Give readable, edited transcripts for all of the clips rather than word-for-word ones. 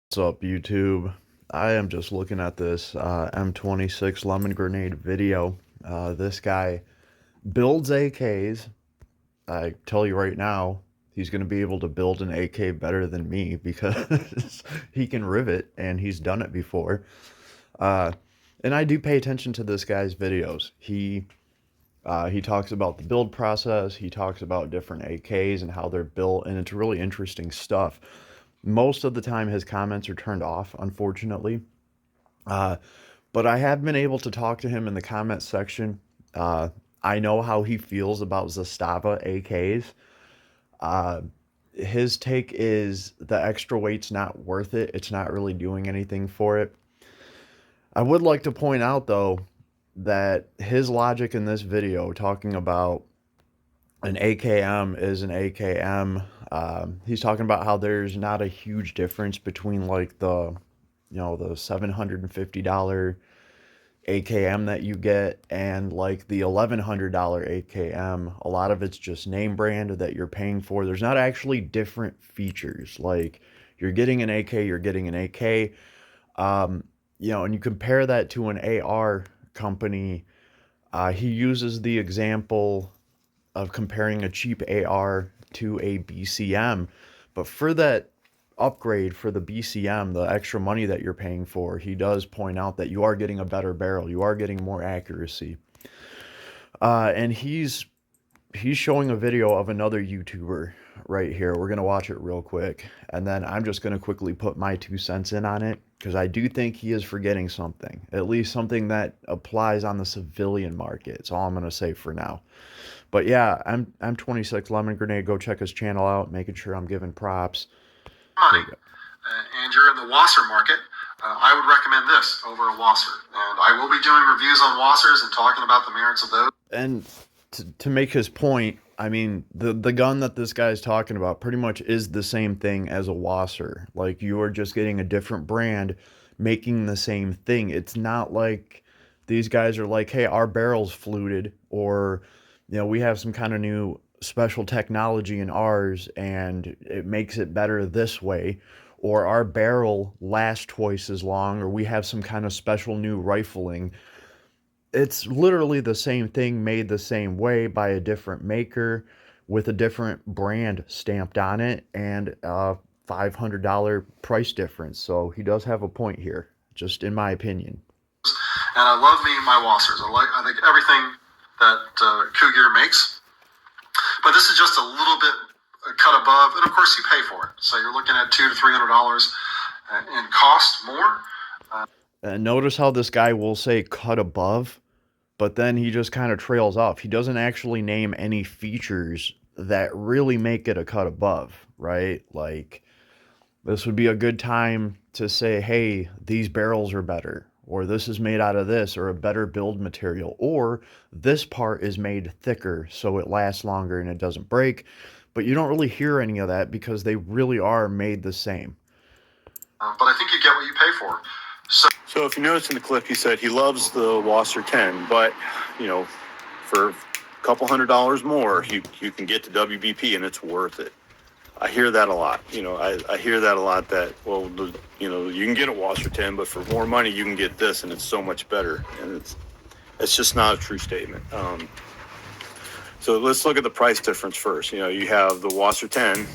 What's up, YouTube? I am just looking at this M26 lemon grenade video. This guy builds AKs. I tell you right now, he's going to be able to build an AK better than me because he can rivet and he's done it before. Uh, and I do pay attention to this guy's videos. He talks about the build process. He talks about different AKs and how they're built, and it's really interesting stuff. Most of the time, his comments are turned off, unfortunately. Uh, but I have been able to talk to him in the comment section. Uh, I know how he feels about Zastava AKs. Uh, his take is the extra weight's not worth it. It's not really doing anything for it. I would like to point out, though, that his logic in this video, talking about an AKM is an AKM. He's talking about how there's not a huge difference between like the $750 AKM that you get and like the $1,100 AKM. A lot of it's just name brand that you're paying for. There's not actually different features. Like you're getting an AK, you're getting an AK. Um, and you compare that to an AR company. He uses the example of comparing a cheap AR to a BCM. But for that upgrade for the BCM, the extra money that you're paying for, he does point out that you are getting a better barrel, you are getting more accuracy. And he's showing a video of another YouTuber right here. We're gonna watch it real quick, and then I'm just gonna quickly put my 2 cents in on it because I do think he is forgetting something, at least something that applies on the civilian market. It's all I'm gonna say for now. But yeah, I'm 26 Lemon Grenade. Go check his channel out, making sure I'm giving props. Money, and you're in the Wasser market, I would recommend this over a Wasser. And I will be doing reviews on Wassers and talking about the merits of those. And to make his point, I mean, the gun that this guy's talking about pretty much is the same thing as a Wasser. Like, you are just getting a different brand making the same thing. It's not like these guys are like, hey, our barrel's fluted, or, we have some kind of new special technology in ours and it makes it better this way, or our barrel lasts twice as long, or we have some kind of special new rifling. It's literally the same thing made the same way by a different maker with a different brand stamped on it and a $500 price difference. So he does have a point here, just in my opinion. And I love me my Wassers. I think everything that Cougar makes. But this is just a little bit cut above, and of course you pay for it. So you're looking at $200 to $300 in cost more. And notice how this guy will say cut above, but then he just kind of trails off. He doesn't actually name any features that really make it a cut above, right? Like, this would be a good time to say, hey, these barrels are better, or this is made out of this, or a better build material, or this part is made thicker so it lasts longer and it doesn't break. But you don't really hear any of that because they really are made the same. But I think you get what you pay for. So if you notice in the clip, he said he loves the Wasser 10, but, for a couple $100 more, you can get the WBP and it's worth it. I hear that a lot. I hear that a lot that, well, you can get a Wasser 10, but for more money, you can get this and it's so much better. And it's just not a true statement. So let's look at the price difference first. You have the Wasser 10,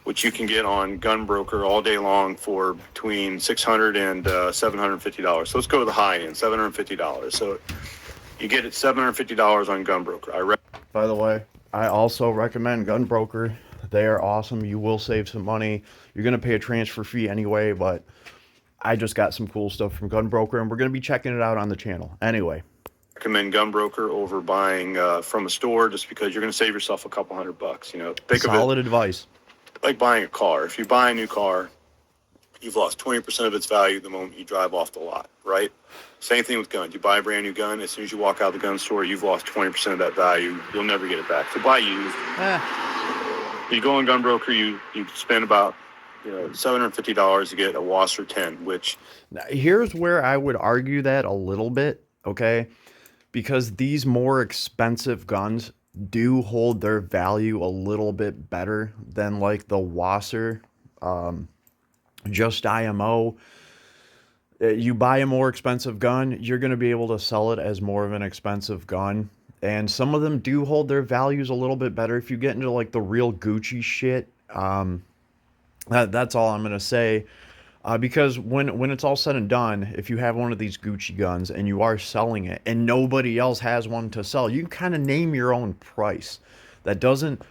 which you can get on Gunbroker all day long for between $600 and $750. So let's go to the high end, $750. So you get it $750 on Gunbroker. By the way, I also recommend Gunbroker. They are awesome. You will save some money. You're going to pay a transfer fee anyway, but I just got some cool stuff from Gunbroker, and we're going to be checking it out on the channel. Anyway. Recommend Gunbroker over buying from a store, just because you're going to save yourself a couple $100. Think Solid of it advice. Like buying a car. If you buy a new car, you've lost 20% of its value the moment you drive off the lot, right? Same thing with guns. You buy a brand new gun, as soon as you walk out of the gun store, you've lost 20% of that value. You'll never get it back. So buy used. You go on Gunbroker, you spend about $750 to get a Wasser 10, which... Now, here's where I would argue that a little bit, okay? Because these more expensive guns do hold their value a little bit better than like the Wasser. just IMO. You buy a more expensive gun, you're going to be able to sell it as more of an expensive gun. And some of them do hold their values a little bit better if you get into like the real Gucci shit. That's all I'm going to say. Because when it's all said and done, if you have one of these Gucci guns and you are selling it and nobody else has one to sell, you can kind of name your own price. That doesn't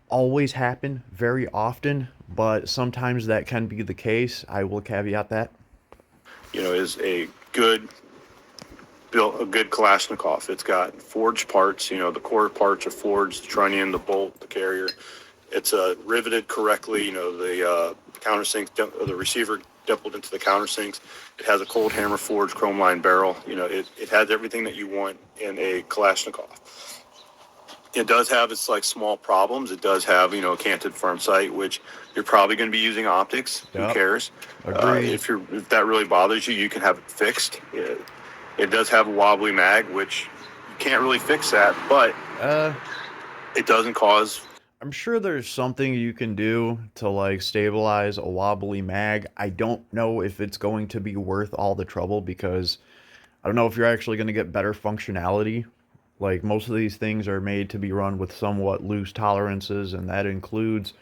always happen very often, but sometimes that can be the case. I will caveat that. Is a good built a good Kalashnikov. It's got forged parts. The core parts are forged, the trunnion, the bolt, the carrier. It's riveted correctly. The countersink, the receiver dimpled into the countersinks. It has a cold hammer forged chrome line barrel. It has everything that you want in a Kalashnikov. It does have its like small problems. It does have a canted front sight, which you're probably going to be using optics. Who Yep. cares? Agreed. If that really bothers you, you can have it fixed. It does have a wobbly mag, which you can't really fix that, but Uh, it doesn't cause. I'm sure there's something you can do to like stabilize a wobbly mag. I don't know if it's going to be worth all the trouble because I don't know if you're actually going to get better functionality. Like most of these things are made to be run with somewhat loose tolerances, and that includes,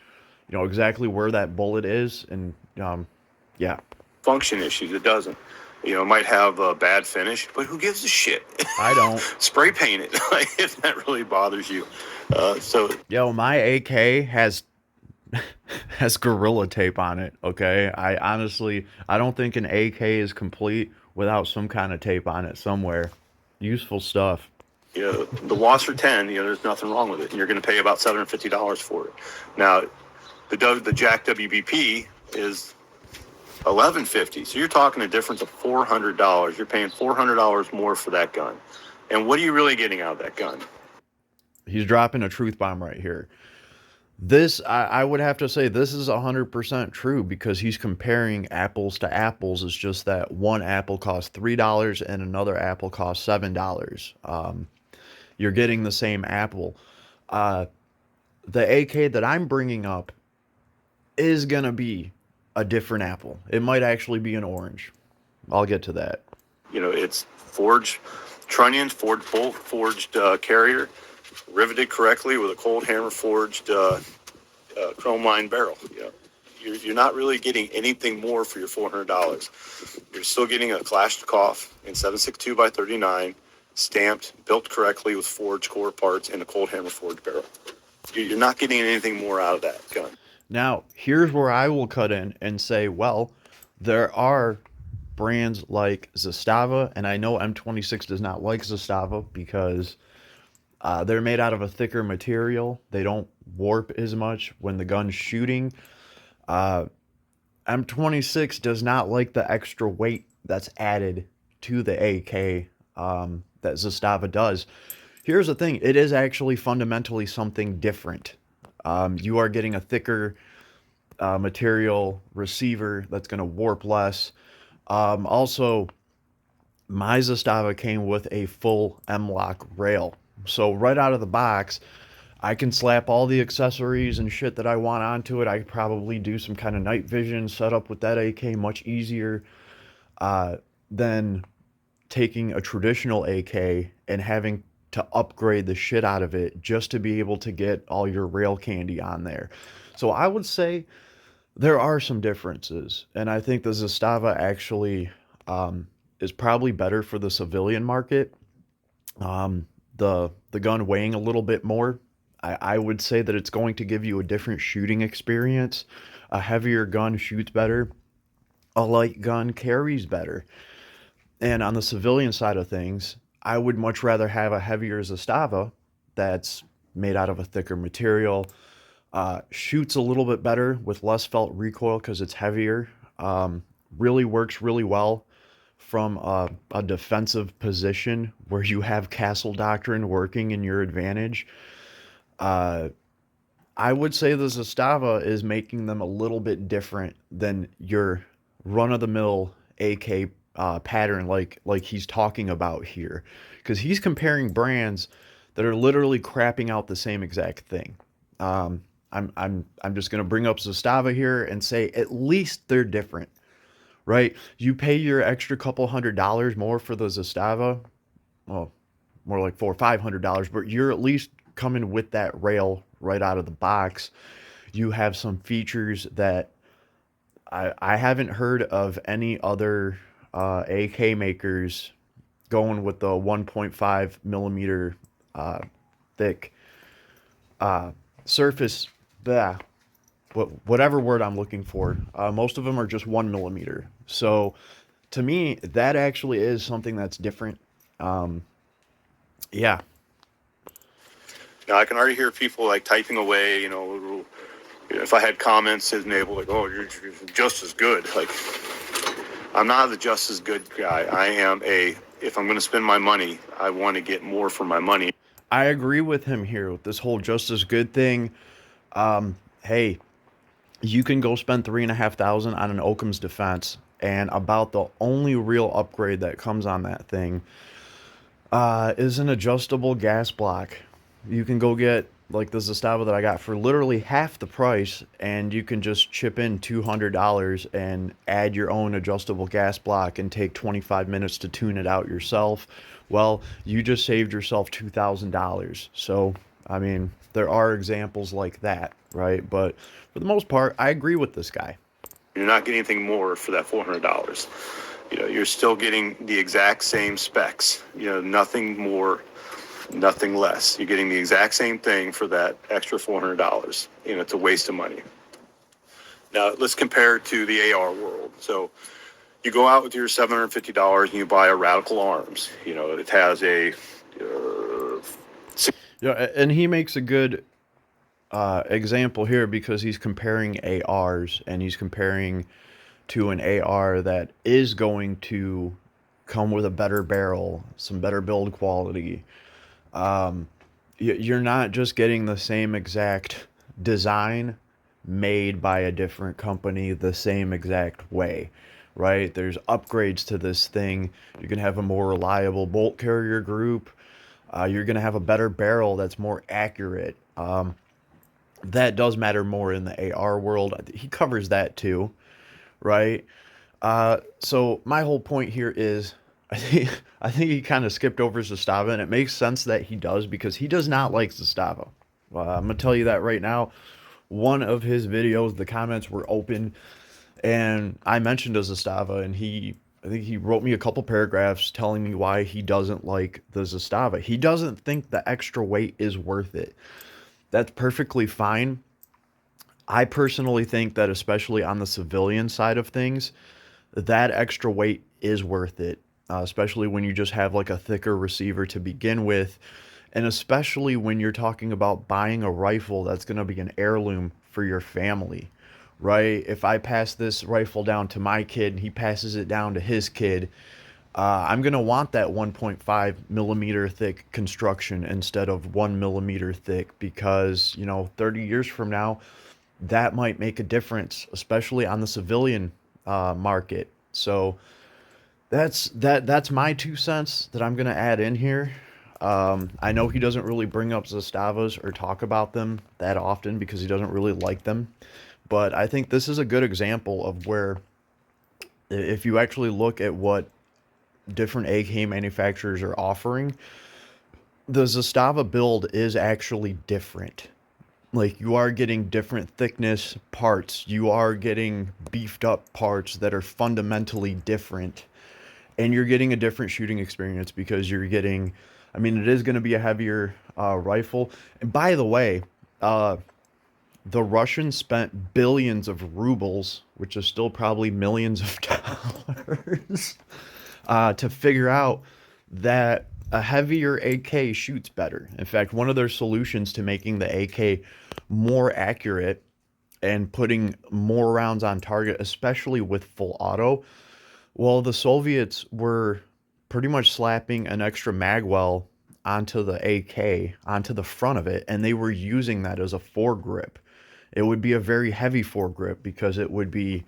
exactly where that bullet is. And yeah, Function issues. It doesn't. It might have a bad finish, but who gives a shit? I don't. Spray paint it if that really bothers you. So Yo, my AK has gorilla tape on it. Okay, I honestly I don't think an AK is complete without some kind of tape on it somewhere. Useful stuff. the Wasser 10, there's nothing wrong with it, and you're going to pay about $750 for it. Now, the Jack WBP is $1150, so you're talking a difference of $400. You're paying $400 more for that gun, and what are you really getting out of that gun? He's dropping a truth bomb right here. This I would have to say this is 100% true because he's comparing apples to apples. It's just that one apple costs $3 and another apple costs $7. You're getting the same apple. Uh, the AK that I'm bringing up is gonna be a different apple. It might actually be an orange. I'll get to that. It's forged trunnions, forged bolt, forged carrier, riveted correctly with a cold hammer forged chrome line barrel. You're not really getting anything more for your $400. You're still getting a Kalashnikov in 7.62 by 39, stamped, built correctly with forged core parts and a cold hammer forged barrel. You're not getting anything more out of that gun. Now, here's where I will cut in and say, well, there are brands like Zastava, and I know M26 does not like Zastava because they're made out of a thicker material. They don't warp as much when the gun's shooting. Uh, M26 does not like the extra weight that's added to the AK that Zastava does. Here's the thing, it is actually fundamentally something different. You are getting a thicker material receiver that's going to warp less. Also, my Zastava came with a full M-LOK rail. So right out of the box, I can slap all the accessories and shit that I want onto it. I could probably do some kind of night vision setup with that AK much easier than taking a traditional AK and having to upgrade the shit out of it just to be able to get all your rail candy on there. So I would say there are some differences, and I think the Zastava actually is probably better for the civilian market. The gun weighing a little bit more, I would say that it's going to give you a different shooting experience. A heavier gun shoots better. A light gun carries better. And on the civilian side of things, I would much rather have a heavier Zastava that's made out of a thicker material, shoots a little bit better with less felt recoil because it's heavier. Really works really well from a defensive position where you have castle doctrine working in your advantage. Uh, I would say the Zastava is making them a little bit different than your run of the mill AK pattern, like he's talking about here, because he's comparing brands that are literally crapping out the same exact thing. I'm just gonna bring up Zastava here and say at least they're different, right? You pay your extra couple $100 more for the Zastava, well, more like $400 or $500, but you're at least coming with that rail right out of the box. You have some features that I haven't heard of any other AK makers going with the 1.5 millimeter uh, thick surface. Blah, whatever word I'm looking for. Most of them are just 1 millimeter. So to me, that actually is something that's different. Um, yeah, Now I can already hear people like typing away, if I had comments enabled, like, oh, you're just as good. Like, I'm not the just as good guy. If I'm going to spend my money, I want to get more for my money. I agree with him here with this whole just as good thing. Hey, you can go spend 3,500 on an Occam's defense, and about the only real upgrade that comes on that thing is an adjustable gas block. You can go get like the Zastava that I got for literally half the price, and you can just chip in $200 and add your own adjustable gas block and take 25 minutes to tune it out yourself. Well, you just saved yourself $2,000. So, I mean, there are examples like that, right? But for the most part, I agree with this guy. You're not getting anything more for that $400. You're still getting the exact same specs. Nothing more, nothing less. You're getting the exact same thing for that extra $400. It's a waste of money. Now let's compare it to the AR world. So you go out with your $750 and you buy a Radical Arms. It has a Yeah, and he makes a good example here because he's comparing ARs and he's comparing to an AR that is going to come with a better barrel, some better build quality. You're not just getting the same exact design made by a different company the same exact way, right? There's upgrades to this thing. You can have a more reliable bolt carrier group. You're going to have a better barrel that's more accurate. That does matter more in the AR world. He covers that too, right? So my whole point here is, I think he kind of skipped over Zastava, and it makes sense that he does because he does not like Zastava. I'm gonna tell you that right now. One of his videos, the comments were open, and I mentioned a Zastava, and I think he wrote me a couple paragraphs telling me why he doesn't like the Zastava. He doesn't think the extra weight is worth it. That's perfectly fine. I personally think that, especially on the civilian side of things, that extra weight is worth it, especially when you just have like a thicker receiver to begin with. And especially when you're talking about buying a rifle that's going to be an heirloom for your family, right? If I pass this rifle down to my kid and he passes it down to his kid, I'm going to want that 1.5 millimeter thick construction instead of 1 millimeter thick because, 30 years from now, that might make a difference, especially on the civilian market. So that's my 2 cents that I'm gonna add in here. I know he doesn't really bring up Zastavas or talk about them that often because he doesn't really like them, but I think this is a good example of where if you actually look at what different AK manufacturers are offering, the Zastava build is actually different. Like, you are getting different thickness parts, you are getting beefed up parts that are fundamentally different, and you're getting a different shooting experience because you're getting, I mean, it is going to be a heavier rifle. And by the way, the Russians spent billions of rubles, which is still probably millions of dollars, to figure out that a heavier AK shoots better. In fact, one of their solutions to making the AK more accurate and putting more rounds on target, especially with full auto, well, the Soviets were pretty much slapping an extra magwell onto the AK, onto the front of it, and they were using that as a foregrip. It would be a very heavy foregrip because it would be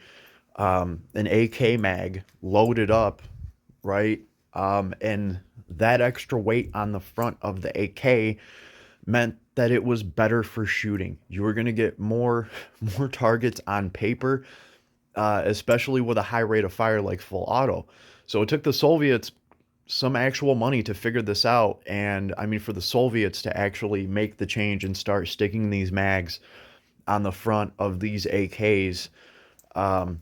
an AK mag loaded up, right? And that extra weight on the front of the AK meant that it was better for shooting. You were going to get more targets on paper, especially with a high rate of fire like full auto. So it took the Soviets some actual money to figure this out, and I mean for the Soviets to actually make the change and start sticking these mags on the front of these AKs. Um,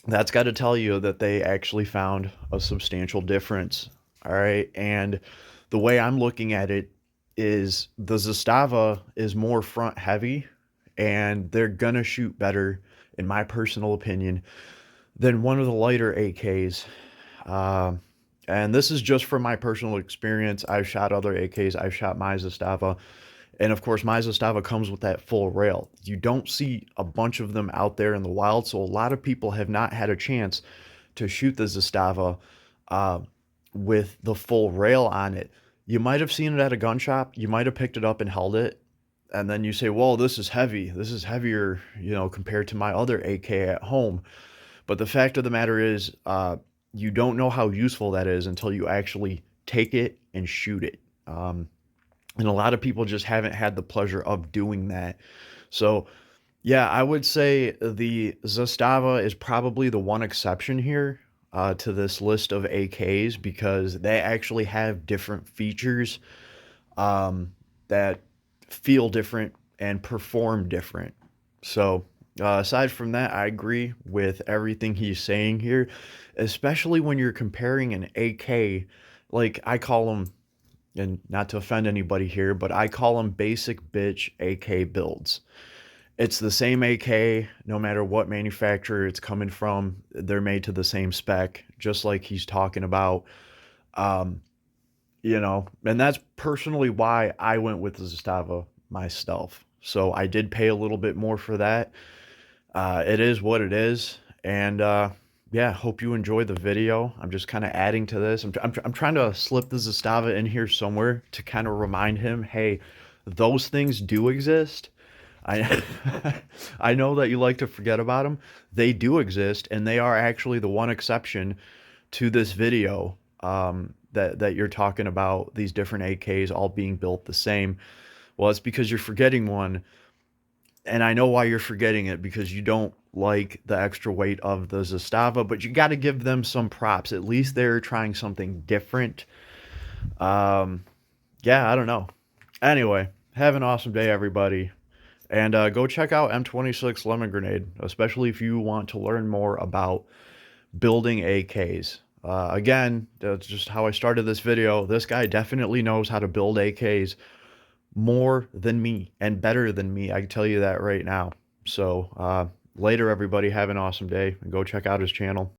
that's got to tell you that they actually found a substantial difference. All right. And the way I'm looking at it is the Zastava is more front heavy, and they're going to shoot better, in my personal opinion, than one of the lighter AKs. Um, and this is just from my personal experience. I've shot other AKs, I've shot my Zastava. And of course, my Zastava comes with that full rail. You don't see a bunch of them out there in the wild, so a lot of people have not had a chance to shoot the Zastava uh, with the full rail on it. You might have seen it at a gun shop. You might have picked it up and held it, and then you say, "Whoa, this is heavy. This is heavier, compared to my other AK at home." But the fact of the matter is, you don't know how useful that is until you actually take it and shoot it. And a lot of people just haven't had the pleasure of doing that. So, yeah, I would say the Zastava is probably the one exception here to this list of AKs, because they actually have different features that feel different and perform different. So, aside from that, I agree with everything he's saying here, especially when you're comparing an AK, like I call them, and not to offend anybody here, but I call them basic bitch AK builds. It's the same AK no matter what manufacturer it's coming from. They're made to the same spec, just like he's talking about. Um, and that's personally why I went with the Zastava myself. So I did pay a little bit more for that. It is what it is. And yeah, hope you enjoy the video. I'm just kind of adding to this. I'm trying to slip the Zastava in here somewhere to kind of remind him, hey, those things do exist. I I know that you like to forget about them. They do exist, and they are actually the one exception to this video, that you're talking about these different AKs all being built the same. Well, it's because you're forgetting one, and I know why you're forgetting it, because you don't like the extra weight of the Zastava, but you got to give them some props. At least they're trying something different. Um, yeah, I don't know. Anyway, have an awesome day, everybody. And go check out M26 Lemon Grenade, especially if you want to learn more about building AKs. Again, that's just how I started this video. This guy definitely knows how to build AKs more than me and better than me. I can tell you that right now. So later, everybody, have an awesome day, and go check out his channel.